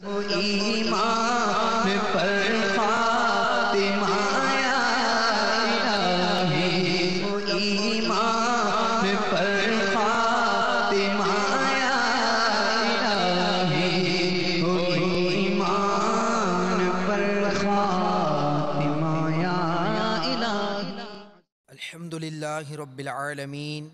ایمان پر خاتمہ یا الہی، ایمان پر خاتمہ یا الہی، ایمان پر خاتمہ یا الہی۔ الحمدللہ رب العالمین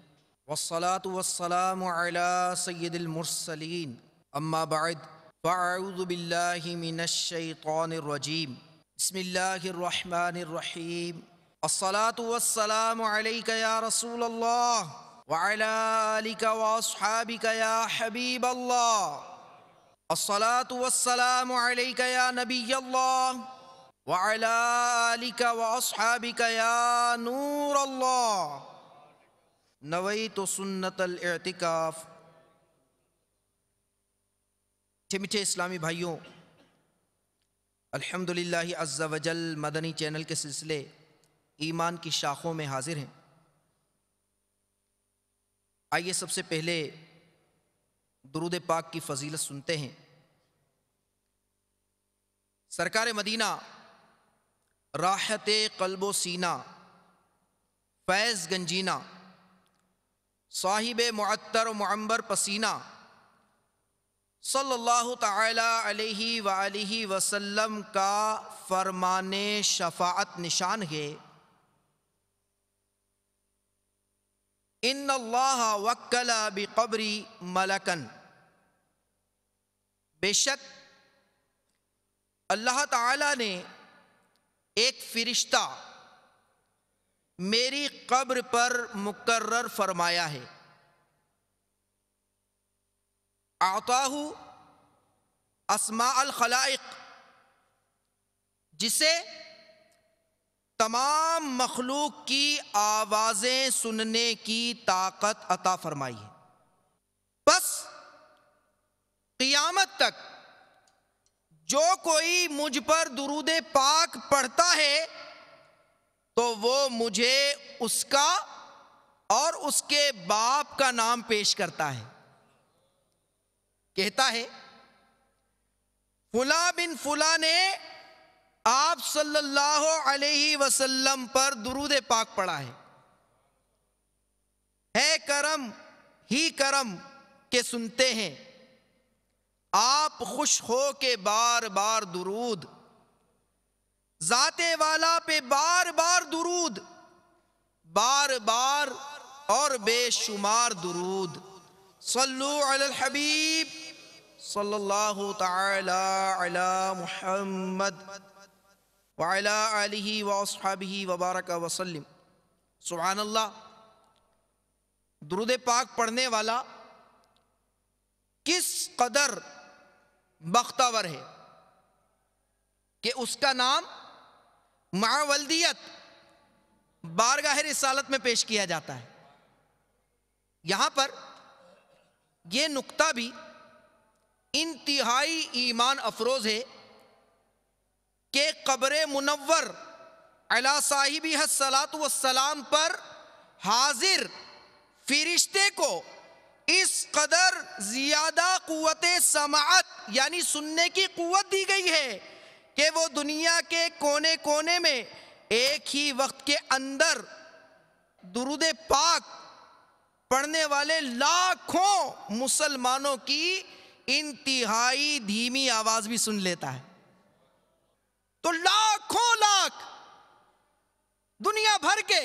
والصلاة والسلام علی سید المرسلین، اما بعد فاعوذ باللہ من الشیطان الرجیم، بسم اللہ الرحمن الرحیم۔ الصلاة والسلام علیک یا رسول اللہ وعلی آلک واصحابک یا حبیب اللہ۔ الصلاة والسلام علیک یا نبی اللہ وعلی آلک واصحابک یا نور اللہ۔ نویت سنت الاعتکاف۔ میٹھے اسلامی بھائیوں، الحمدللہ عز و جل مدنی چینل کے سلسلے ایمان کی شاخوں میں حاضر ہیں۔ آئیے سب سے پہلے درود پاک کی فضیلت سنتے ہیں۔ سرکار مدینہ، راحت قلب و سینہ، فیض گنجینہ، صاحب معطر و معمبر پسینہ، صلی اللہ تعالی علیہ وآلہ وسلم کا فرمان شفاعت نشان ہے، ان اللہ وکل بقبری ملکن۔ بے شک اللہ تعالی نے ایک فرشتہ میری قبر پر مقرر فرمایا ہے۔ اعطاہ اسماء الخلائق، جسے تمام مخلوق کی آوازیں سننے کی طاقت عطا فرمائی ہے۔ بس قیامت تک جو کوئی مجھ پر درود پاک پڑھتا ہے تو وہ مجھے اس کا اور اس کے باپ کا نام پیش کرتا ہے، کہتا ہے فلاں بن فلاں نے آپ صلی اللہ علیہ وسلم پر درود پاک پڑھا ہے کرم ہی کرم کہ سنتے ہیں آپ خوش ہو کے بار بار درود، ذات والا پہ بار بار درود، بار بار اور بے شمار درود۔ صلو علی الحبیب صلی اللہ تعالی علی محمد وعلی آلہ واصحابہ وبارک وسلم۔ سبحان اللہ، درود پاک پڑھنے والا کس قدر بختور ہے کہ اس کا نام مع ولدیت بارگاہ رسالت میں پیش کیا جاتا ہے۔ یہاں پر یہ نقطہ بھی انتہائی ایمان افروز ہے کہ قبر منور علی صاحبہ الصلاۃ والسلام پر حاضر فرشتے کو اس قدر زیادہ قوت سماعت یعنی سننے کی قوت دی گئی ہے کہ وہ دنیا کے کونے کونے میں ایک ہی وقت کے اندر درود پاک پڑھنے والے لاکھوں مسلمانوں کی انتہائی دھیمی آواز بھی سن لیتا ہے۔ تو لاکھوں لاکھ دنیا بھر کے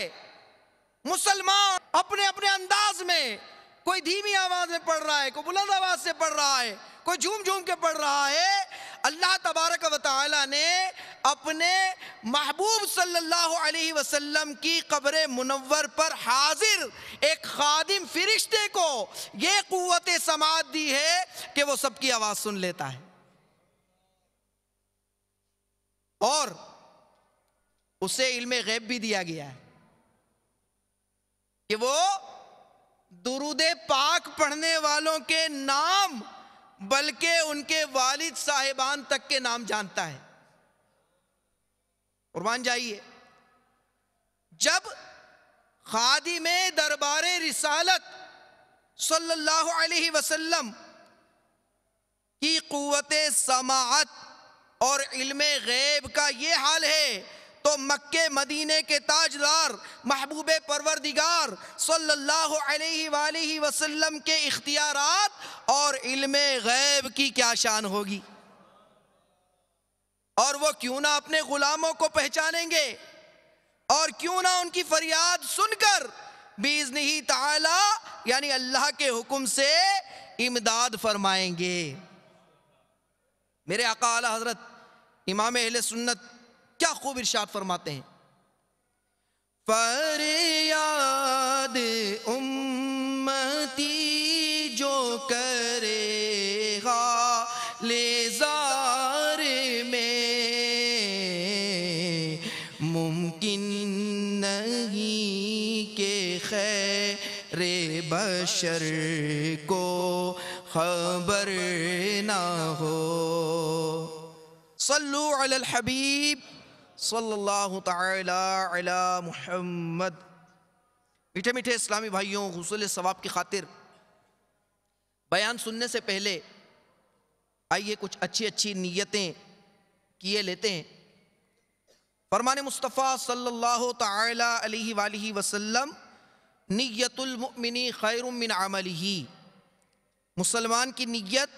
مسلمان اپنے اپنے انداز میں، کوئی دھیمی آواز میں پڑھ رہا ہے، کوئی بلند آواز سے پڑھ رہا ہے، کوئی جھوم جھوم کے پڑھ رہا ہے، اللہ تبارک و تعالی نے اپنے محبوب صلی اللہ علیہ وسلم کی قبر منور پر حاضر ایک خادم فرشتے کو یہ قوت سماعت دی ہے کہ وہ سب کی آواز سن لیتا ہے، اور اسے علم غیب بھی دیا گیا ہے کہ وہ درود پاک پڑھنے والوں کے نام بلکہ ان کے والد صاحبان تک کے نام جانتا ہے۔ قربان جائیے، جب خادم دربار رسالت صلی اللہ علیہ وسلم کی قوت سماعت اور علم غیب کا یہ حال ہے تو مکے مدینے کے تاجدار محبوب پروردگار صلی اللہ علیہ وآلہ وسلم کے اختیارات اور علم غیب کی کیا شان ہوگی؟ اور وہ کیوں نہ اپنے غلاموں کو پہچانیں گے اور کیوں نہ ان کی فریاد سن کر بِإِذْنِهِ تعالی یعنی اللہ کے حکم سے امداد فرمائیں گے۔ میرے آقا اعلیٰ حضرت امام اہل سنت کیا خوب ارشاد فرماتے ہیں، فریاد امتی جو کرے گا لیزار میں ممکن نہیں کہ خیر بشر کو خبر نہ ہو۔ صلو علی الحبیب صلی اللہ تعالی علی محمد۔ میٹھے میٹھے اسلامی بھائیوں، حصول ثواب کی خاطر بیان سننے سے پہلے آئیے کچھ اچھی اچھی نیتیں کیے لیتے ہیں۔ فرمان مصطفیٰ صلی اللہ تعالی علیہ وآلہ وسلم، نیت المؤمن خیر من عملہ، مسلمان کی نیت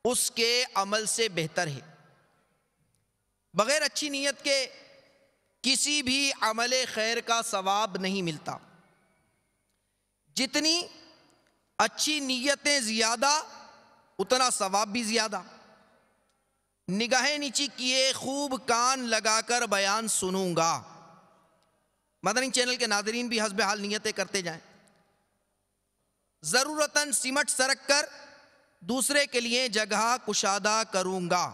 اس کے عمل سے بہتر ہے۔ بغیر اچھی نیت کے کسی بھی عمل خیر کا ثواب نہیں ملتا۔ جتنی اچھی نیتیں زیادہ اتنا ثواب بھی زیادہ۔ نگاہیں نیچی کیے خوب کان لگا کر بیان سنوں گا۔ مدنی چینل کے ناظرین بھی حسب حال نیتیں کرتے جائیں۔ ضرورتاً سمٹ سرک کر دوسرے کے لیے جگہ کشادہ کروں گا۔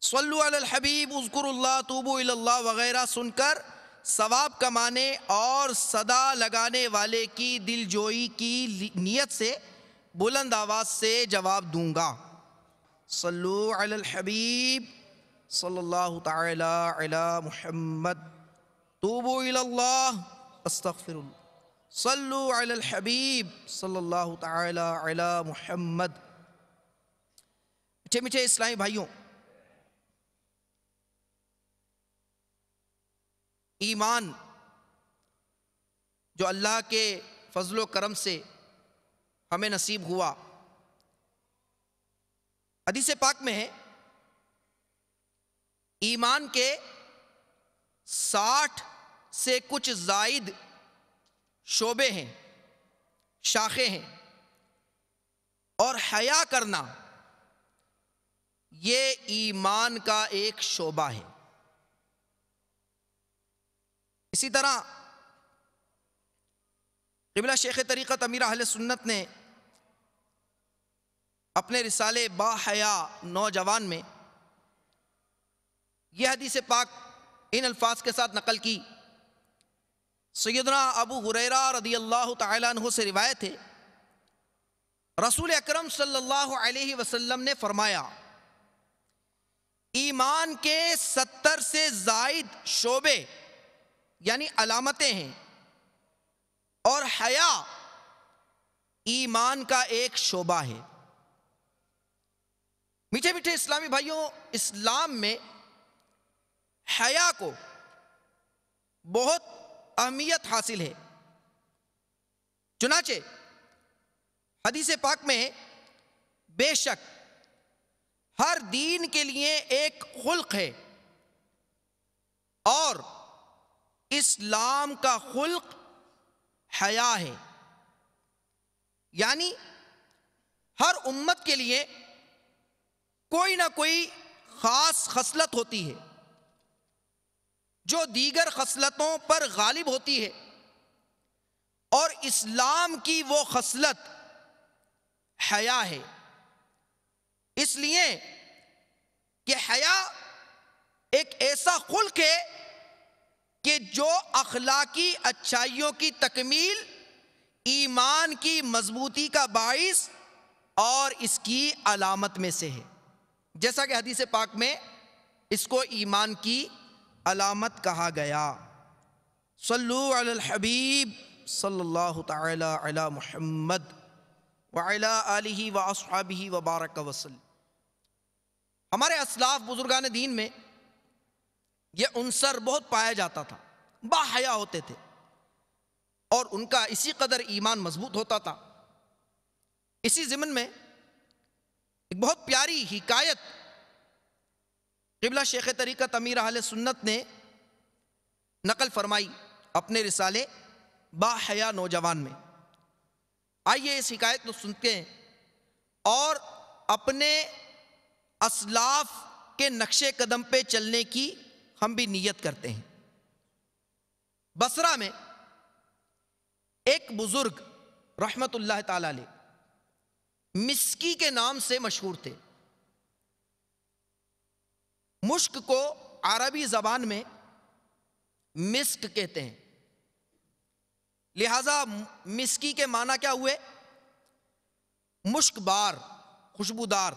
صلو علی الحبیب اذکر اللہ توبو الی اللہ وغیرہ سن کر ثواب کمانے اور صدا لگانے والے کی دل جوئی کی نیت سے بلند آواز سے جواب دوں گا۔ صلو علی الحبیب صلی اللہ تعالی علی محمد توبو الی اللہ استغفر اللہ۔ صلو علی الحبیب صلی اللہ تعالی علی محمد۔ میٹھے میٹھے اسلامی بھائیوں، ایمان جو اللہ کے فضل و کرم سے ہمیں نصیب ہوا، حدیث پاک میں ہے ایمان کے 60 سے کچھ زائد شعبے ہیں، شاخیں ہیں، اور حیا کرنا یہ ایمان کا ایک شعبہ ہے۔ اسی طرح قبلہ شیخ طریقت امیر اہل سنت نے اپنے رسالے با حیا نوجوان میں یہ حدیث پاک ان الفاظ کے ساتھ نقل کی۔ سیدنا ابو ہریرہ رضی اللہ تعالیٰ عنہ سے روایت ہے، رسول اکرم صلی اللہ علیہ وسلم نے فرمایا، ایمان کے 70 سے زائد شعبے یعنی علامتیں ہیں، اور حیا ایمان کا ایک شعبہ ہے۔ میٹھے میٹھے اسلامی بھائیوں، اسلام میں حیا کو بہت اہمیت حاصل ہے۔ چنانچہ حدیث پاک میں بے شک ہر دین کے لیے ایک خلق ہے، اور اسلام کا خلق حیا ہے۔ یعنی ہر امت کے لیے کوئی نہ کوئی خاص خصلت ہوتی ہے جو دیگر خصلتوں پر غالب ہوتی ہے، اور اسلام کی وہ خصلت حیا ہے۔ اس لیے کہ حیا ایک ایسا خلق ہے کہ جو اخلاقی اچھائیوں کی تکمیل، ایمان کی مضبوطی کا باعث اور اس کی علامت میں سے ہے۔ جیسا کہ حدیث پاک میں اس کو ایمان کی علامت کہا گیا۔ صلو علی الحبیب صلی اللہ تعالی علی محمد۔ وعلی آلہ واصحابہ وبارک وسلم۔ ہمارے اسلاف بزرگان دین میں یہ عنصر بہت پایا جاتا تھا، باحیا ہوتے تھے اور ان کا اسی قدر ایمان مضبوط ہوتا تھا۔ اسی ضمن میں ایک بہت پیاری حکایت قبلہ شیخ طریقت امیر اہل سنت نے نقل فرمائی اپنے رسالے باحیا نوجوان میں۔ آئیے اس حکایت کو سنتے ہیں اور اپنے اسلاف کے نقش قدم پہ چلنے کی ہم بھی نیت کرتے ہیں۔ بصرہ میں ایک بزرگ رحمت اللہ تعالی علیہ مسکی کے نام سے مشہور تھے۔ مشک کو عربی زبان میں مسک کہتے ہیں، لہذا مسکی کے معنی کیا ہوئے؟ مشک بار، خوشبودار،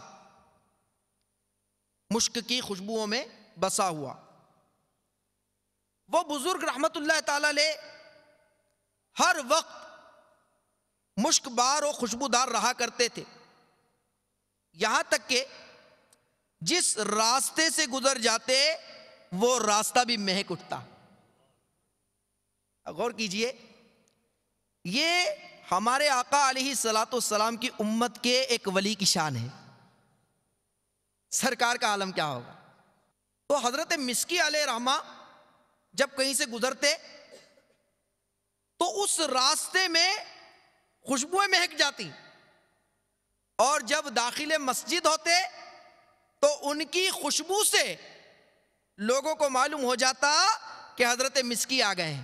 مشک کی خوشبوؤں میں بسا ہوا۔ وہ بزرگ رحمت اللہ تعالی علیہ ہر وقت مشک بار و خوشبودار رہا کرتے تھے، یہاں تک کہ جس راستے سے گزر جاتے وہ راستہ بھی مہک اٹھتا۔ غور کیجئے، یہ ہمارے آقا علیہ الصلوۃ والسلام کی امت کے ایک ولی کی شان ہے۔ سرکار کا عالم کیا ہوگا؟ تو حضرت مسکی علیہ رحمہ جب کہیں سے گزرتے تو اس راستے میں خوشبوئیں مہک جاتی، اور جب داخل مسجد ہوتے تو ان کی خوشبو سے لوگوں کو معلوم ہو جاتا کہ حضرت مسکی آ گئے ہیں۔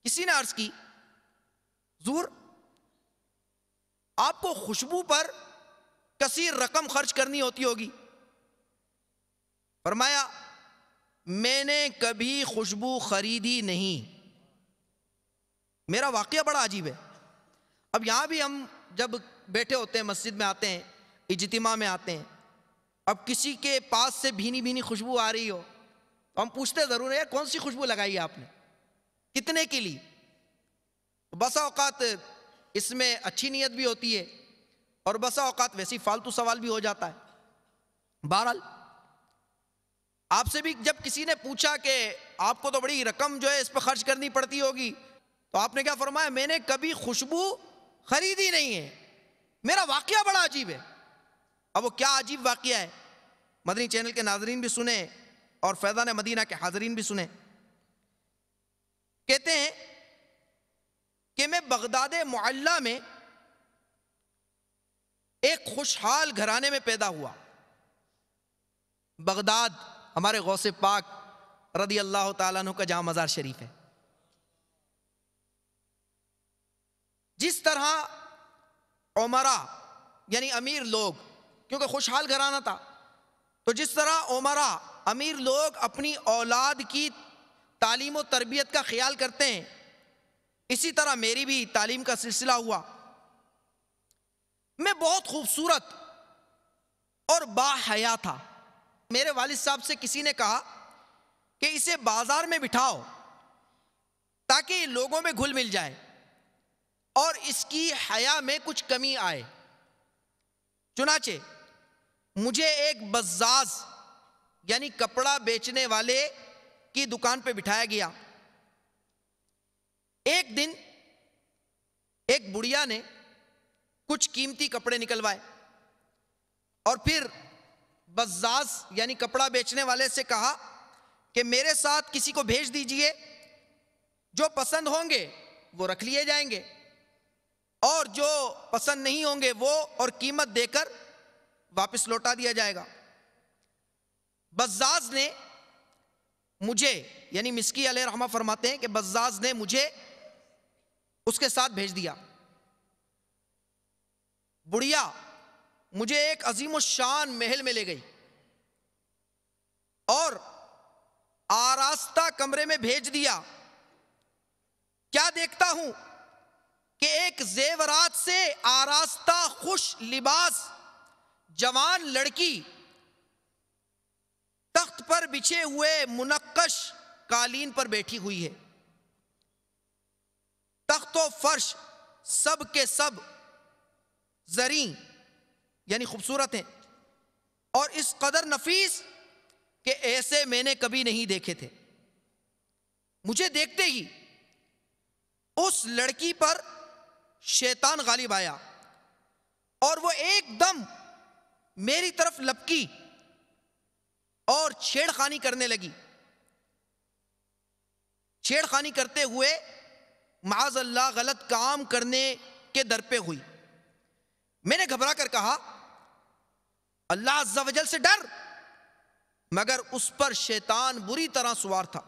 کسی نے عرض کی، حضور آپ کو خوشبو پر کثیر رقم خرچ کرنی ہوتی ہوگی۔ فرمایا میں نے کبھی خوشبو خریدی نہیں۔ میرا واقعہ بڑا عجیب ہے۔ اب یہاں بھی ہم جب بیٹھے ہوتے ہیں، مسجد میں آتے ہیں، اجتماع میں آتے ہیں، اب کسی کے پاس سے بھینی بھینی خوشبو آ رہی ہو تو ہم پوچھتے ضرور ہیں کون سی خوشبو لگائی ہے آپ نے، کتنے کی لی؟ بسا اوقات اس میں اچھی نیت بھی ہوتی ہے اور بسا اوقات ویسی فالتو سوال بھی ہو جاتا ہے۔ بہرحال آپ سے بھی جب کسی نے پوچھا کہ آپ کو تو بڑی رقم جو ہے اس پہ خرچ کرنی پڑتی ہوگی، تو آپ نے کیا فرمایا؟ میں نے کبھی خوشبو خریدی نہیں ہے۔ میرا واقعہ بڑا عجیب ہے۔ اب وہ کیا عجیب واقعہ ہے، مدنی چینل کے ناظرین بھی سنیں اور فیضان مدینہ کے حاضرین بھی سنیں۔ کہتے ہیں کہ میں بغداد معلی میں ایک خوشحال گھرانے میں پیدا ہوا۔ بغداد ہمارے غوث پاک رضی اللہ تعالیٰ عنہ کا جہاں مزار شریف ہے۔ جس طرح عمرا یعنی امیر لوگ، کیونکہ خوشحال گھرانہ تھا، تو جس طرح عمرا امیر لوگ اپنی اولاد کی تعلیم و تربیت کا خیال کرتے ہیں، اسی طرح میری بھی تعلیم کا سلسلہ ہوا۔ میں بہت خوبصورت اور باحیا تھا۔ میرے والد صاحب سے کسی نے کہا کہ اسے بازار میں بٹھاؤ تاکہ لوگوں میں گھل مل جائے اور اس کی حیا میں کچھ کمی آئے۔ چنانچہ مجھے ایک بزاز یعنی کپڑا بیچنے والے کی دکان پہ بٹھایا گیا۔ ایک دن ایک بڑھیا نے کچھ قیمتی کپڑے نکلوائے اور پھر بزاز یعنی کپڑا بیچنے والے سے کہا کہ میرے ساتھ کسی کو بھیج دیجئے، جو پسند ہوں گے وہ رکھ لیے جائیں گے اور جو پسند نہیں ہوں گے وہ اور قیمت دے کر واپس لوٹا دیا جائے گا۔ بزاز نے مجھے یعنی مسکی علیہ رحمہ فرماتے ہیں کہ بزاز نے مجھے اس کے ساتھ بھیج دیا۔ بڑھیا مجھے ایک عظیم الشان محل میں لے گئی اور آراستہ کمرے میں بھیج دیا۔ کیا دیکھتا ہوں کہ ایک زیورات سے آراستہ خوش لباس جوان لڑکی تخت پر بچھے ہوئے منقش قالین پر بیٹھی ہوئی ہے۔ تخت و فرش سب کے سب زریں یعنی خوبصورت ہیں، اور اس قدر نفیس کہ ایسے میں نے کبھی نہیں دیکھے تھے۔ مجھے دیکھتے ہی اس لڑکی پر شیطان غالب آیا اور وہ ایک دم میری طرف لپکی اور چھیڑ خانی کرنے لگی۔ چھیڑ خانی کرتے ہوئے معاذ اللہ غلط کام کرنے کے در پہ ہوئی۔ میں نے گھبرا کر کہا اللہ عز و جل سے ڈر، مگر اس پر شیطان بری طرح سوار تھا۔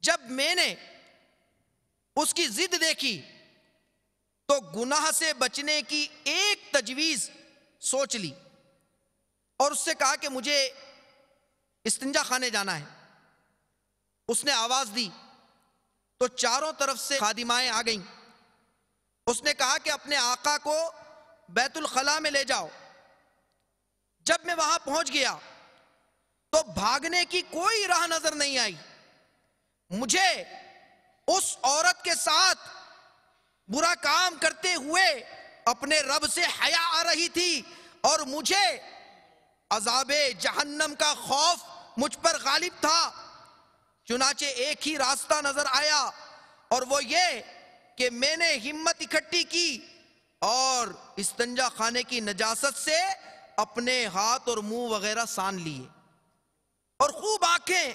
جب میں نے اس کی ضد دیکھی تو گناہ سے بچنے کی ایک تجویز سوچ لی اور اس سے کہا کہ مجھے استنجا خانے جانا ہے۔ اس نے آواز دی تو چاروں طرف سے خادمائیں آ گئیں۔ اس نے کہا کہ اپنے آقا کو بیت الخلاء میں لے جاؤ۔ جب میں وہاں پہنچ گیا تو بھاگنے کی کوئی راہ نظر نہیں آئی۔ مجھے اس عورت کے ساتھ برا کام کرتے ہوئے اپنے رب سے حیا آ رہی تھی اور مجھے عذاب جہنم کا خوف مجھ پر غالب تھا۔ چنانچہ ایک ہی راستہ نظر آیا اور وہ یہ کہ میں نے ہمت اکٹھی کی اور استنجا خانے کی نجاست سے اپنے ہاتھ اور منہ وغیرہ سان لیے اور خوب آنکھیں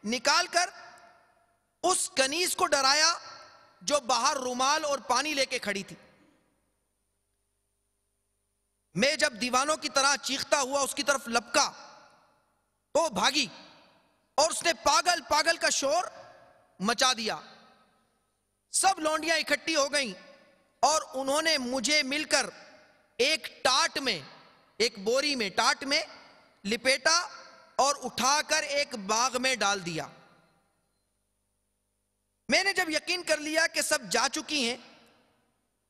نکال کر اس کنیز کو ڈرایا جو باہر رومال اور پانی لے کے کھڑی تھی۔ میں جب دیوانوں کی طرح چیختا ہوا اس کی طرف لپکا تو بھاگی اور اس نے پاگل پاگل کا شور مچا دیا۔ سب لونڈیاں اکٹھی ہو گئیں اور انہوں نے مجھے مل کر ایک ٹاٹ میں، ایک بوری میں، ٹاٹ میں لپیٹا اور اٹھا کر ایک باغ میں ڈال دیا۔ میں نے جب یقین کر لیا کہ سب جا چکی ہیں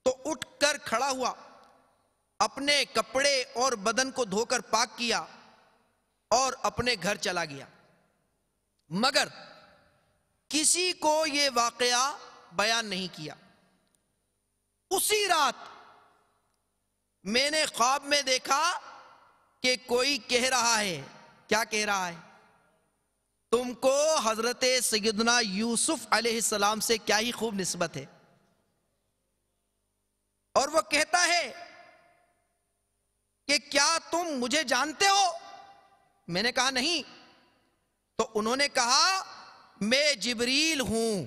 تو اٹھ کر کھڑا ہوا، اپنے کپڑے اور بدن کو دھو کر پاک کیا اور اپنے گھر چلا گیا، مگر کسی کو یہ واقعہ بیان نہیں کیا۔ اسی رات میں نے خواب میں دیکھا کہ کوئی کہہ رہا ہے، کیا کہہ رہا ہے؟ تم کو حضرت سیدنا یوسف علیہ السلام سے کیا ہی خوب نسبت ہے۔ اور وہ کہتا ہے کہ کیا تم مجھے جانتے ہو؟ میں نے کہا نہیں۔ تو انہوں نے کہا میں جبریل ہوں۔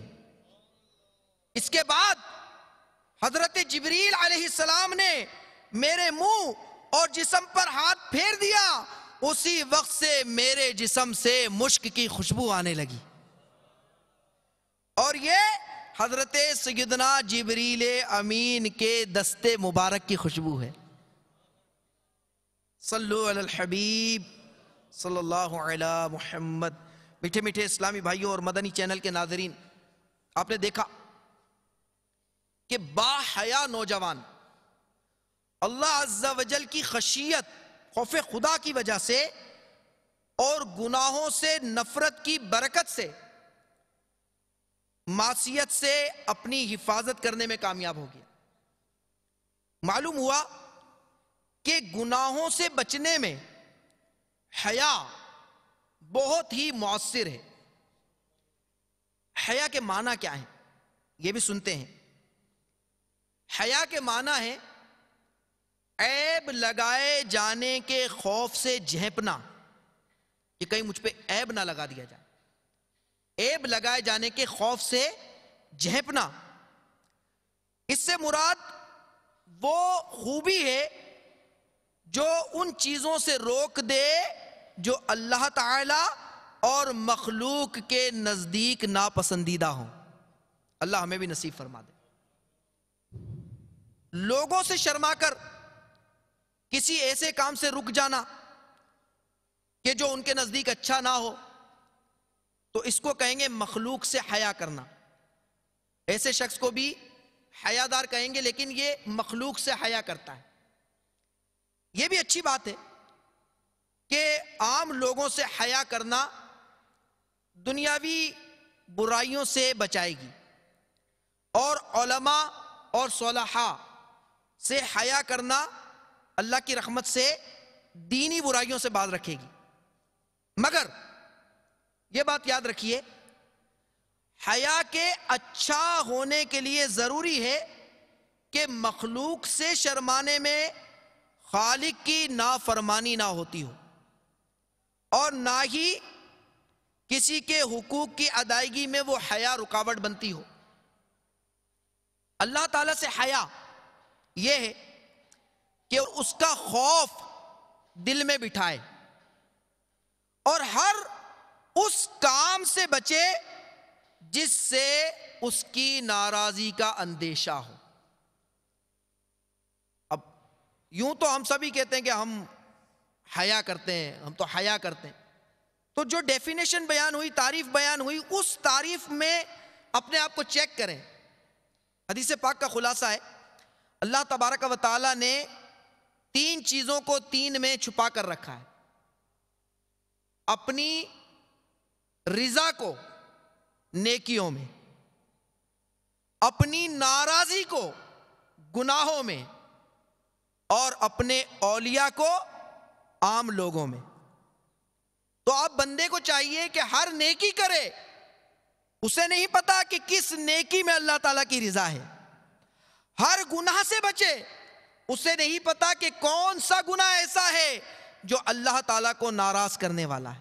اس کے بعد حضرت جبریل علیہ السلام نے میرے منہ اور جسم پر ہاتھ پھیر دیا، اسی وقت سے میرے جسم سے مشک کی خوشبو آنے لگی، اور یہ حضرت سیدنا جبریل امین کے دستے مبارک کی خوشبو ہے۔ صلو علی الحبیب صلی اللہ علی محمد۔ میٹھے میٹھے اسلامی بھائیوں اور مدنی چینل کے ناظرین، آپ نے دیکھا کہ با حیا نوجوان اللہ عز و جل کی خشیت، خوف خدا کی وجہ سے اور گناہوں سے نفرت کی برکت سے معصیت سے اپنی حفاظت کرنے میں کامیاب ہو گیا۔ معلوم ہوا کہ گناہوں سے بچنے میں حیا بہت ہی مؤثر ہے۔ حیا کے معنی کیا ہیں یہ بھی سنتے ہیں۔ حیا کے معنی ہے عیب لگائے جانے کے خوف سے جھینپنا، کہ کہیں مجھ پہ عیب نہ لگا دیا جائے، عیب لگائے جانے کے خوف سے جھینپنا۔ اس سے مراد وہ خوبی ہے جو ان چیزوں سے روک دے جو اللہ تعالی اور مخلوق کے نزدیک ناپسندیدہ ہوں۔ اللہ ہمیں بھی نصیب فرما دے۔ لوگوں سے شرما کر کسی ایسے کام سے رک جانا کہ جو ان کے نزدیک اچھا نہ ہو، تو اس کو کہیں گے مخلوق سے حیا کرنا۔ ایسے شخص کو بھی حیادار کہیں گے، لیکن یہ مخلوق سے حیا کرتا ہے۔ یہ بھی اچھی بات ہے کہ عام لوگوں سے حیا کرنا دنیاوی برائیوں سے بچائے گی، اور علماء اور صلحاء سے حیا کرنا اللہ کی رحمت سے دینی برائیوں سے باز رکھے گی. مگر یہ بات یاد رکھیے، حیا کے اچھا ہونے کے لیے ضروری ہے کہ مخلوق سے شرمانے میں خالق کی نافرمانی نہ ہوتی ہو، اور نہ ہی کسی کے حقوق کی ادائیگی میں وہ حیا رکاوٹ بنتی ہو. اللہ تعالیٰ سے حیا یہ ہے کہ اس کا خوف دل میں بٹھائے اور ہر اس کام سے بچے جس سے اس کی ناراضی کا اندیشہ ہو. اب یوں تو ہم سبھی کہتے ہیں کہ ہم حیا کرتے ہیں، ہم تو حیا کرتے ہیں، تو جو ڈیفینیشن بیان ہوئی، تعریف بیان ہوئی، اس تعریف میں اپنے آپ کو چیک کریں. حدیث پاک کا خلاصہ ہے، اللہ تبارک و تعالی نے 3 چیزوں کو 3 میں چھپا کر رکھا ہے: اپنی رضا کو نیکیوں میں، اپنی ناراضی کو گناہوں میں، اور اپنے اولیاء کو عام لوگوں میں. تو اب بندے کو چاہیے کہ ہر نیکی کرے، اسے نہیں پتا کہ کس نیکی میں اللہ تعالیٰ کی رضا ہے. ہر گناہ سے بچے، اسے نہیں پتا کہ کون سا گناہ ایسا ہے جو اللہ تعالیٰ کو ناراض کرنے والا ہے.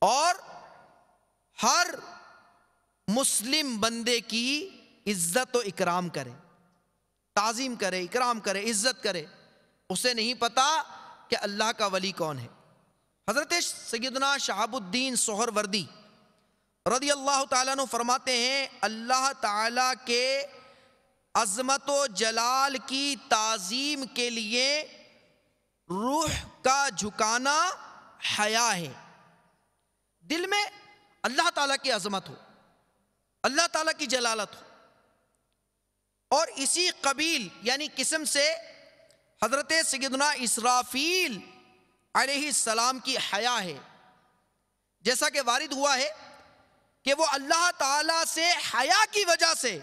اور ہر مسلم بندے کی عزت و اکرام کرے، تعظیم کرے، اکرام کرے، عزت کرے. اسے نہیں پتا کہ اللہ کا ولی کون ہے. حضرت سیدنا شہاب الدین سہروردی رضی اللہ تعالیٰ عنہ فرماتے ہیں، اللہ تعالیٰ کے عظمت و جلال کی تعظیم کے لیے روح کا جھکانا حیا ہے. دل میں اللہ تعالیٰ کی عظمت ہو، اللہ تعالیٰ کی جلالت ہو. اور اسی قبیل یعنی قسم سے حضرت سیدنا اسرافیل علیہ السلام کی حیا ہے. جیسا کہ وارد ہوا ہے کہ وہ اللہ تعالیٰ سے حیا کی وجہ سے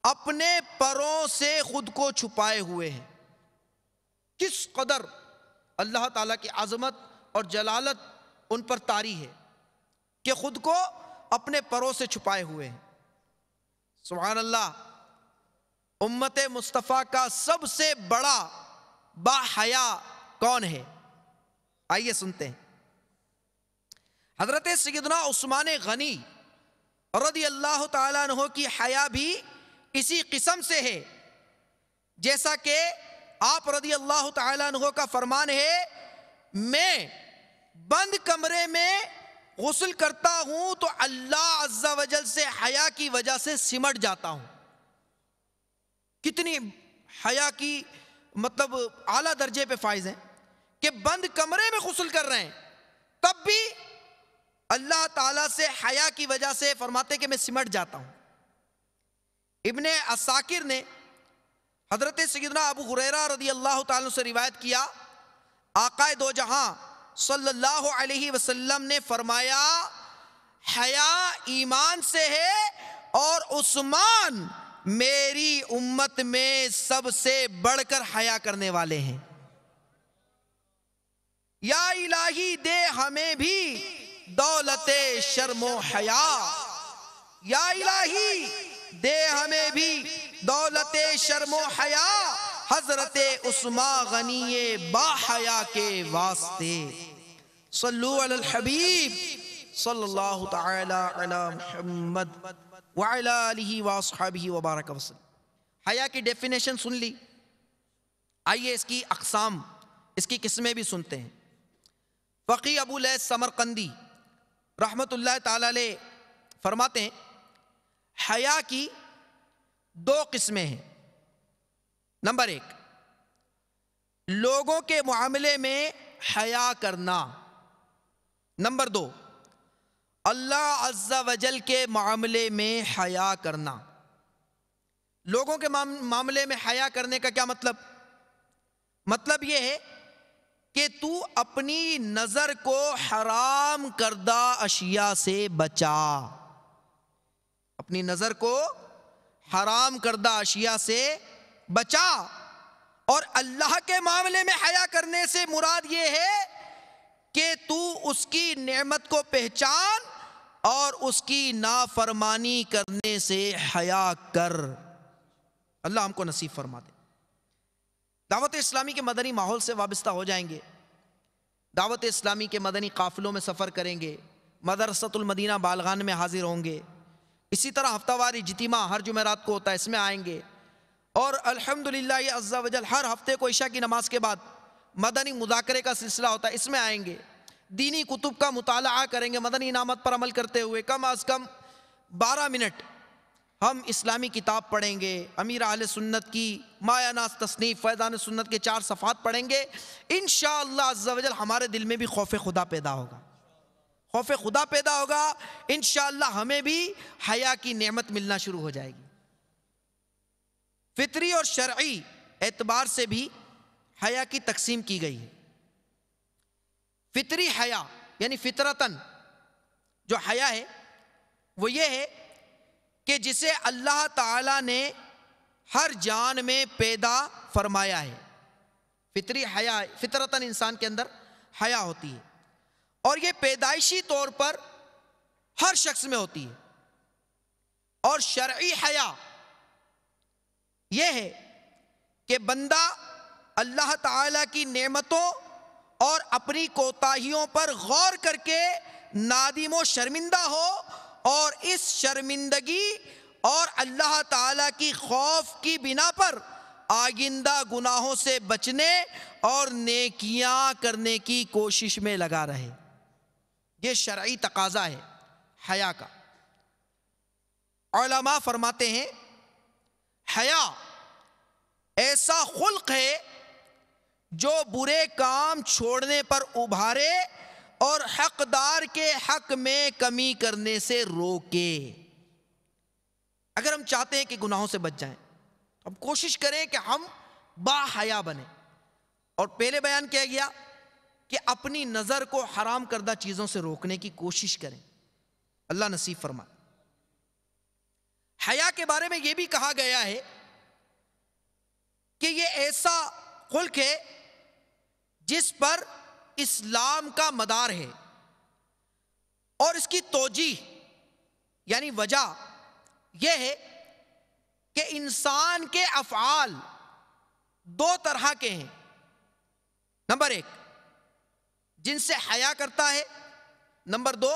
اپنے پروں سے خود کو چھپائے ہوئے ہیں. کس قدر اللہ تعالیٰ کی عظمت اور جلالت ان پر طاری ہے کہ خود کو اپنے پروں سے چھپائے ہوئے ہیں. سبحان اللہ. امت مصطفیٰ کا سب سے بڑا با حیا کون ہے؟ آئیے سنتے ہیں. حضرت سیدنا عثمان غنی رضی اللہ تعالیٰ عنہ کی حیا بھی اسی قسم سے ہے. جیسا کہ آپ رضی اللہ تعالیٰ عنہ کا فرمان ہے، میں بند کمرے میں غسل کرتا ہوں تو اللہ عز و جل سے حیا کی وجہ سے سمٹ جاتا ہوں. کتنی حیا کی مطلب اعلیٰ درجے پہ فائز ہیں کہ بند کمرے میں غسل کر رہے ہیں تب بھی اللہ تعالیٰ سے حیا کی وجہ سے فرماتے کہ میں سمٹ جاتا ہوں. ابن عساکر نے حضرت سیدنا ابو ہریرہ رضی اللہ تعالیٰ سے روایت کیا، آقا دو جہاں صلی اللہ علیہ وسلم نے فرمایا، حیا ایمان سے ہے اور عثمان میری امت میں سب سے بڑھ کر حیا کرنے والے ہیں. یا الہی دے ہمیں بھی دولت شرم و حیا، یا الہی دے ہمیں بھی دولت شرم و حیا، حضرت عثمان غنی با حیا کے واسطے. صلو علی الحبیب صلی اللہ تعالی علی محمد وعلی آلہ واصحابہ وبارک وسلم. حیا کی ڈیفینیشن سن لی، آئیے اس کی اقسام، اس کی قسمیں بھی سنتے ہیں. فقی ابو لیث سمرقندی رحمت اللہ تعالی علیہ فرماتے ہیں، حیا کی 2 قسمیں ہیں. نمبر 1، لوگوں کے معاملے میں حیا کرنا. نمبر 2، اللہ عز و جل کے معاملے میں حیا کرنا. لوگوں کے معاملے میں حیا کرنے کا کیا مطلب؟ مطلب یہ ہے کہ تو اپنی نظر کو حرام کردہ اشیاء سے بچا. اپنی نظر کو حرام کردہ اشیاء سے بچا. اور اللہ کے معاملے میں حیا کرنے سے مراد یہ ہے کہ تو اس کی نعمت کو پہچان اور اس کی نافرمانی کرنے سے حیا کر. اللہ ہم کو نصیب فرما دے. دعوت اسلامی کے مدنی ماحول سے وابستہ ہو جائیں گے, دعوت اسلامی کے مدنی قافلوں میں سفر کریں گے, مدرسۃ المدینہ بالغان میں حاضر ہوں گے, اسی طرح ہفتہ وار اجتماع ہر جمعرات کو ہوتا ہے, اس میں آئیں گے. اور الحمدللہ یہ عز و جل ہر ہفتے کو عشاء کی نماز کے بعد مدنی مذاکرے کا سلسلہ ہوتا ہے, اس میں آئیں گے. دینی کتب کا مطالعہ کریں گے مدنی انعامات پر عمل کرتے ہوئے. کم از کم 12 منٹ ہم اسلامی کتاب پڑھیں گے. امیر اہل سنت کی مایہ ناز تصنیف فیضان سنت کے 4 صفحات پڑھیں گے. انشاءاللہ عز و جل ہمارے دل میں بھی خوف خدا پیدا ہوگا, خوف خدا پیدا ہوگا. انشاءاللہ ہمیں بھی حیا کی نعمت ملنا شروع ہو جائے گی. فطری اور شرعی اعتبار سے بھی حیا کی تقسیم کی گئی ہے. فطری حیا یعنی فطرتاً جو حیا ہے وہ یہ ہے کہ جسے اللہ تعالی نے ہر جان میں پیدا فرمایا ہے. فطری حیا, فطرتاً انسان کے اندر حیا ہوتی ہے, اور یہ پیدائشی طور پر ہر شخص میں ہوتی ہے. اور شرعی حیا یہ ہے کہ بندہ اللہ تعالی کی نعمتوں اور اپنی کوتاہیوں پر غور کر کے نادم و شرمندہ ہو, اور اس شرمندگی اور اللہ تعالی کی خوف کی بنا پر آئندہ گناہوں سے بچنے اور نیکیاں کرنے کی کوشش میں لگا رہے. یہ شرعی تقاضا ہے حیا کا. علماء فرماتے ہیں حیا ایسا خلق ہے جو برے کام چھوڑنے پر ابھارے اور حقدار کے حق میں کمی کرنے سے روکے. اگر ہم چاہتے ہیں کہ گناہوں سے بچ جائیں تو ہم کوشش کریں کہ ہم با حیا بنیں. اور پہلے بیان کیا گیا کہ اپنی نظر کو حرام کردہ چیزوں سے روکنے کی کوشش کریں. اللہ نصیب فرمائے. حیا کے بارے میں یہ بھی کہا گیا ہے کہ یہ ایسا خلق ہے جس پر اسلام کا مدار ہے, اور اس کی توجیہ یعنی وجہ یہ ہے کہ انسان کے افعال 2 طرح کے ہیں. نمبر 1 جن سے حیا کرتا ہے, نمبر 2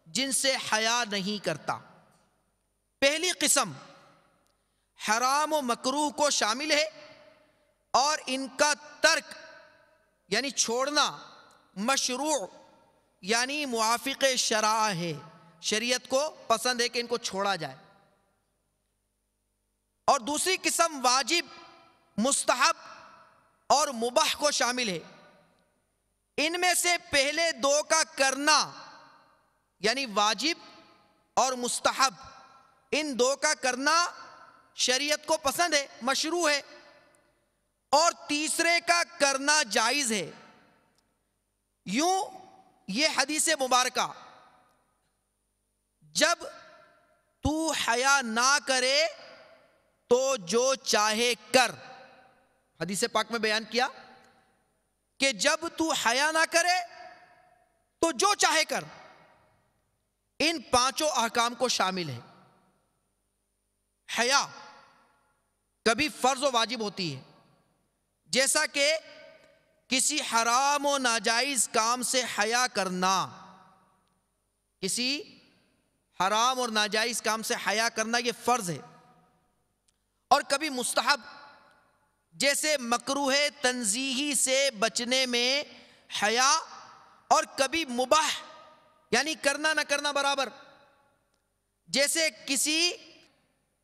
جن سے حیا نہیں کرتا. پہلی قسم حرام و مکروہ کو شامل ہے, اور ان کا ترک یعنی چھوڑنا مشروع یعنی موافق شرع ہے, شریعت کو پسند ہے کہ ان کو چھوڑا جائے. اور دوسری قسم واجب, مستحب اور مباح کو شامل ہے. ان میں سے پہلے 2 کا کرنا یعنی واجب اور مستحب, ان 2 کا کرنا شریعت کو پسند ہے, مشروع ہے, اور تیسرے کا کرنا جائز ہے. یوں یہ حدیث مبارکہ جب تو حیا نہ کرے تو جو چاہے کر, حدیث پاک میں بیان کیا کہ جب تو حیا نہ کرے تو جو چاہے کر, ان 5 احکام کو شامل ہے. حیا کبھی فرض و واجب ہوتی ہے, جیسا کہ کسی حرام و ناجائز کام سے حیا کرنا, کسی حرام اور ناجائز کام سے حیا کرنا یہ فرض ہے. اور کبھی مستحب, جیسے مکروہ تنزیہی سے بچنے میں حیا, اور کبھی مباح یعنی کرنا نہ کرنا برابر, جیسے کسی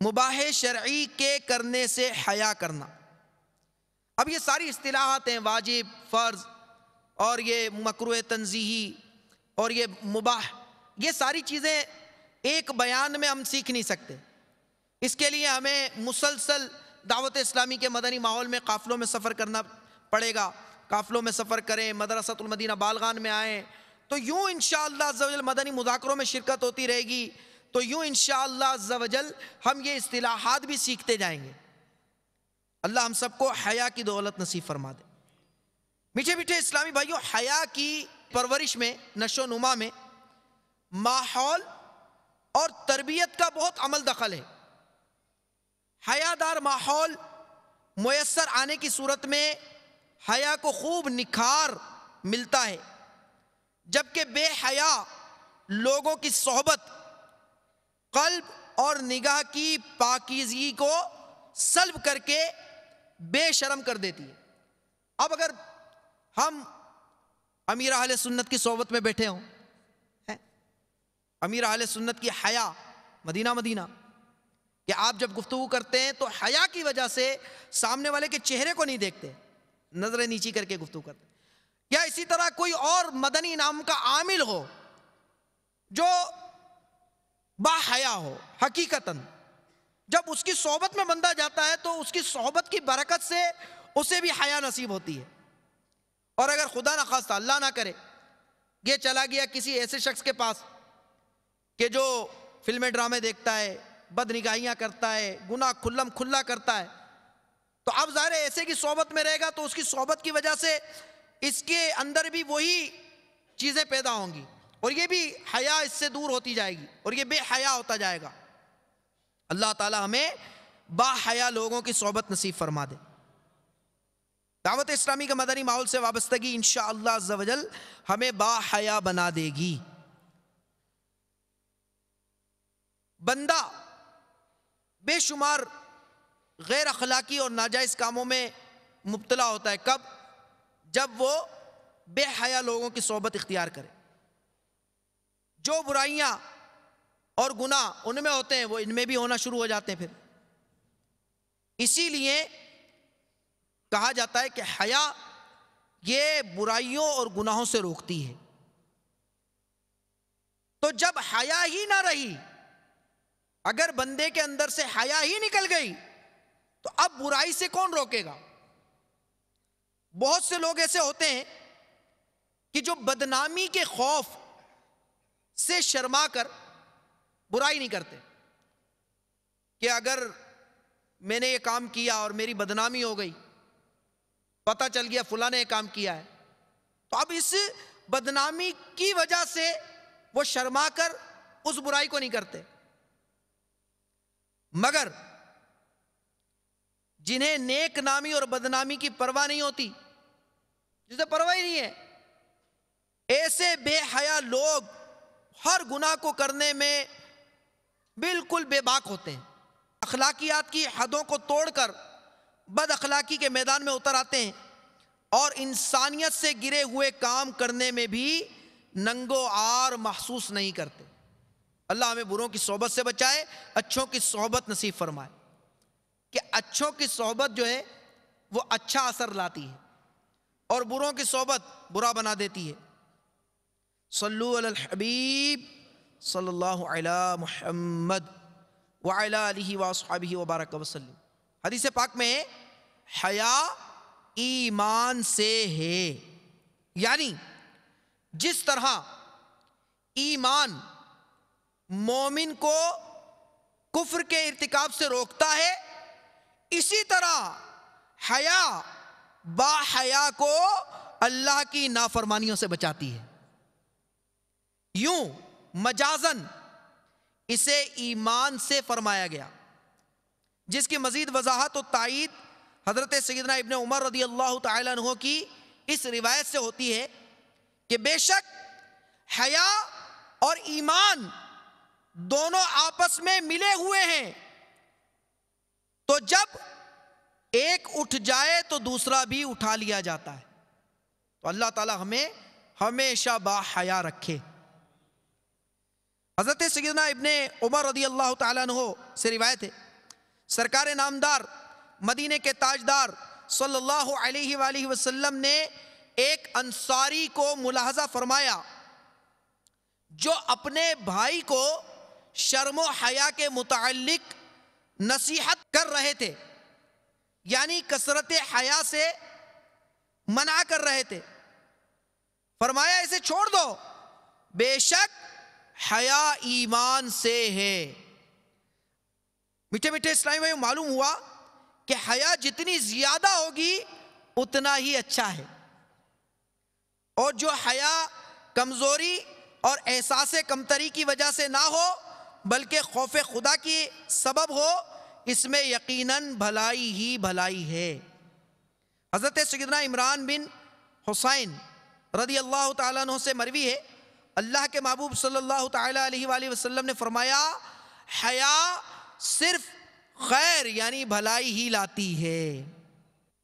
مباح شرعی کے کرنے سے حیا کرنا. اب یہ ساری اصطلاحات ہیں, واجب, فرض اور یہ مکروہ تنزیہی اور یہ مباح, یہ ساری چیزیں ایک بیان میں ہم سیکھ نہیں سکتے. اس کے لیے ہمیں مسلسل دعوت اسلامی کے مدنی ماحول میں قافلوں میں سفر کرنا پڑے گا. قافلوں میں سفر کریں, مدرسۃ المدینہ بالغان میں آئیں, تو یوں انشاءاللہ عز و جل مدنی مذاکروں میں شرکت ہوتی رہے گی. تو یوں انشاءاللہ عز و جل ہم یہ اصطلاحات بھی سیکھتے جائیں گے۔ اللہ ہم سب کو حیا کی دولت نصیب فرما دے۔ میٹھے میٹھے اسلامی بھائیوں، حیا کی پرورش میں، نشو و نما میں ماحول اور تربیت کا بہت عمل دخل ہے۔ حیادار ماحول میسر آنے کی صورت میں حیا کو خوب نکھار ملتا ہے، جبکہ بے حیا لوگوں کی صحبت قلب اور نگاہ کی پاکیزگی کو سلب کر کے بے شرم کر دیتی ہے۔ اب اگر ہم امیر اہل سنت کی صحبت میں بیٹھے ہوں، امیر اہل سنت کی حیا مدینہ مدینہ، کہ آپ جب گفتگو کرتے ہیں تو حیا کی وجہ سے سامنے والے کے چہرے کو نہیں دیکھتے، نظریں نیچی کر کے گفتگو کرتے ہیں۔ یا اسی طرح کوئی اور مدنی انعام کا عامل ہو جو با حیا ہو، حقیقتاً جب اس کی صحبت میں بندہ جاتا ہے تو اس کی صحبت کی برکت سے اسے بھی حیا نصیب ہوتی ہے۔ اور اگر خدا نخواستہ اللہ نہ کرے یہ چلا گیا کسی ایسے شخص کے پاس کہ جو فلمیں ڈرامے دیکھتا ہے، بد نگاہیاں کرتا ہے، گناہ کھلم کھلا کرتا ہے، تو اب ظاہر ہے ایسے کی صحبت میں رہے گا تو اس کی صحبت کی وجہ سے اس کے اندر بھی وہی چیزیں پیدا ہوں گی، اور یہ بھی حیا اس سے دور ہوتی جائے گی اور یہ بے حیا ہوتا جائے گا۔ اللہ تعالی ہمیں با حیا لوگوں کی صحبت نصیب فرما دے۔ دعوت اسلامی کا مدنی ماحول سے وابستگی انشاءاللہ عز و جل ہمیں با حیا بنا دے گی۔ بندہ بے شمار غیر اخلاقی اور ناجائز کاموں میں مبتلا ہوتا ہے، کب؟ جب وہ بے حیا لوگوں کی صحبت اختیار کرے۔ جو برائیاں اور گناہ ان میں ہوتے ہیں وہ ان میں بھی ہونا شروع ہو جاتے ہیں پھر۔ اسی لیے کہا جاتا ہے کہ حیا یہ برائیوں اور گناہوں سے روکتی ہے۔ تو جب حیا ہی نہ رہی، اگر بندے کے اندر سے حیا ہی نکل گئی تو اب برائی سے کون روکے گا؟ بہت سے لوگ ایسے ہوتے ہیں کہ جو بدنامی کے خوف سے شرما کر برائی نہیں کرتے، کہ اگر میں نے یہ کام کیا اور میری بدنامی ہو گئی، پتہ چل گیا فلاں نے یہ کام کیا ہے، تو اب اس بدنامی کی وجہ سے وہ شرما کر اس برائی کو نہیں کرتے۔ مگر جنہیں نیک نامی اور بدنامی کی پرواہ نہیں ہوتی، جسے پرواہ ہی نہیں ہے، ایسے بے حیا لوگ ہر گناہ کو کرنے میں بالکل بے باک ہوتے ہیں، اخلاقیات کی حدوں کو توڑ کر بد اخلاقی کے میدان میں اتر آتے ہیں، اور انسانیت سے گرے ہوئے کام کرنے میں بھی ننگو آر محسوس نہیں کرتے۔ اللہ ہمیں بروں کی صحبت سے بچائے، اچھوں کی صحبت نصیب فرمائے، کہ اچھوں کی صحبت جو ہے وہ اچھا اثر لاتی ہے اور بروں کی صحبت برا بنا دیتی ہے۔ صلو علی الحبیب صلی اللہ علی محمد وعلی آلہ واصحابہ وبارک وسلم۔ حدیث پاک میں حیا ایمان سے ہے، یعنی جس طرح ایمان مومن کو کفر کے ارتکاب سے روکتا ہے، اسی طرح حیا با حیا کو اللہ کی نافرمانیوں سے بچاتی ہے۔ یوں مجازن اسے ایمان سے فرمایا گیا، جس کی مزید وضاحت و تائید حضرت سیدنا ابن عمر رضی اللہ تعالی عنہ کی اس روایت سے ہوتی ہے کہ بے شک حیا اور ایمان دونوں آپس میں ملے ہوئے ہیں، تو جب ایک اٹھ جائے تو دوسرا بھی اٹھا لیا جاتا ہے۔ تو اللہ تعالی ہمیں ہمیشہ با حیا رکھے۔ حضرت سیدنا ابن عمر رضی اللہ تعالیٰ عنہ سے روایت ہے، سرکار نامدار مدینے کے تاجدار صلی اللہ علیہ وآلہ وسلم نے ایک انصاری کو ملاحظہ فرمایا جو اپنے بھائی کو شرم و حیا کے متعلق نصیحت کر رہے تھے، یعنی کثرت حیا سے منع کر رہے تھے۔ فرمایا اسے چھوڑ دو، بے شک حیا ایمان سے ہے۔ میٹھے میٹھے اسلامی بھائیوں، معلوم ہوا کہ حیا جتنی زیادہ ہوگی اتنا ہی اچھا ہے، اور جو حیا کمزوری اور احساس کمتری کی وجہ سے نہ ہو بلکہ خوف خدا کی سبب ہو، اس میں یقیناً بھلائی ہی بھلائی ہے۔ حضرت سیدنا عمران بن حسین رضی اللہ تعالیٰ عنہ سے مروی ہے، اللہ کے محبوب صلی اللہ تعالیٰ علیہ وآلہ وسلم نے فرمایا، حیا صرف خیر یعنی بھلائی ہی لاتی ہے۔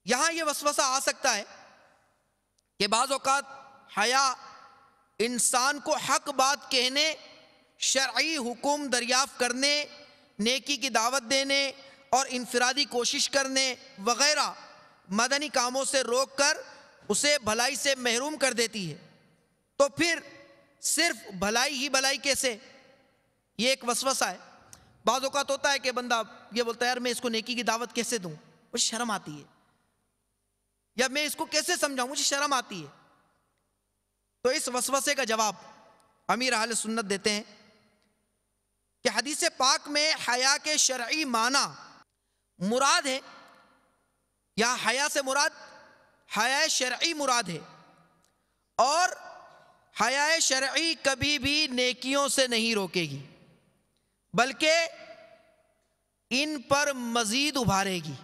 یہاں یہ وسوسہ آ سکتا ہے کہ بعض اوقات حیا انسان کو حق بات کہنے، شرعی حکم دریافت کرنے، نیکی کی دعوت دینے اور انفرادی کوشش کرنے وغیرہ مدنی کاموں سے روک کر اسے بھلائی سے محروم کر دیتی ہے۔ تو پھر صرف بھلائی ہی بھلائی کیسے؟ یہ ایک وسوسہ ہے۔ بعض اوقات ہوتا ہے کہ بندہ یہ بولتا ہے، یار میں اس کو نیکی کی دعوت کیسے دوں، مجھے شرم آتی ہے، یا میں اس کو کیسے سمجھاؤں، مجھے شرم آتی ہے۔ تو اس وسوسے کا جواب امیر اہل سنت دیتے ہیں کہ حدیث پاک میں حیا کے شرعی معنی مراد ہے، یا حیا سے مراد حیا شرعی مراد ہے، اور حیا شرعی کبھی بھی نیکیوں سے نہیں روکے گی بلکہ ان پر مزید ابھارے گی۔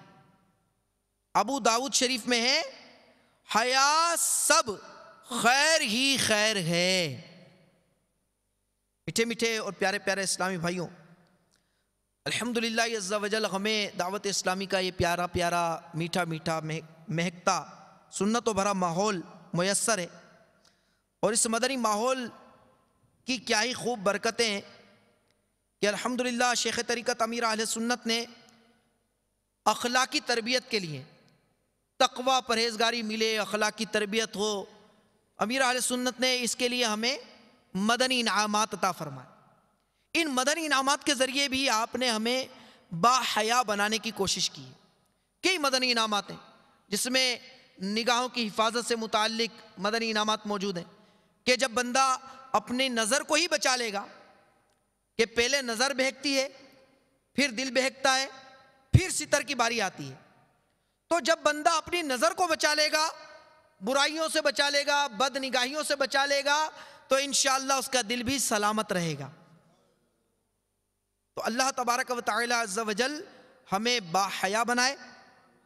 ابو داؤد شریف میں ہے، حیا سب خیر ہی خیر ہے۔ میٹھے میٹھے اور پیارے پیارے اسلامی بھائیوں، الحمدللہ عز و جل ہمیں دعوت اسلامی کا یہ پیارا پیارا میٹھا میٹھا مہکتا سنت و بھرا ماحول میسر ہے، اور اس مدنی ماحول کی کیا ہی خوب برکتیں ہیں کہ الحمدللہ شیخ طریقت امیر اہل سنت نے اخلاقی تربیت کے لیے، تقوی پرہیزگاری ملے، اخلاقی تربیت ہو، امیر اہل سنت نے اس کے لیے ہمیں مدنی انعامات عطا فرمائے۔ ان مدنی انعامات کے ذریعے بھی آپ نے ہمیں با حیا بنانے کی کوشش کی۔ کئی مدنی انعامات ہیں جس میں نگاہوں کی حفاظت سے متعلق مدنی انعامات موجود ہیں کہ جب بندہ اپنی نظر کو ہی بچا لے گا، کہ پہلے نظر بہکتی ہے، پھر دل بہکتا ہے، پھر ستر کی باری آتی ہے، تو جب بندہ اپنی نظر کو بچا لے گا، برائیوں سے بچا لے گا، بد نگاہیوں سے بچا لے گا، تو انشاءاللہ اس کا دل بھی سلامت رہے گا۔ تو اللہ تبارک و تعالی عز و جل ہمیں با حیا بنائے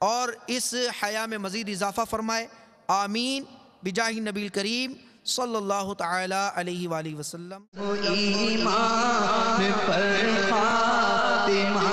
اور اس حیا میں مزید اضافہ فرمائے، آمین بجاہ نبی الکریم صلی اللہ تعالی علیہ وآلہ وسلم۔ ایمان پر خاتمہ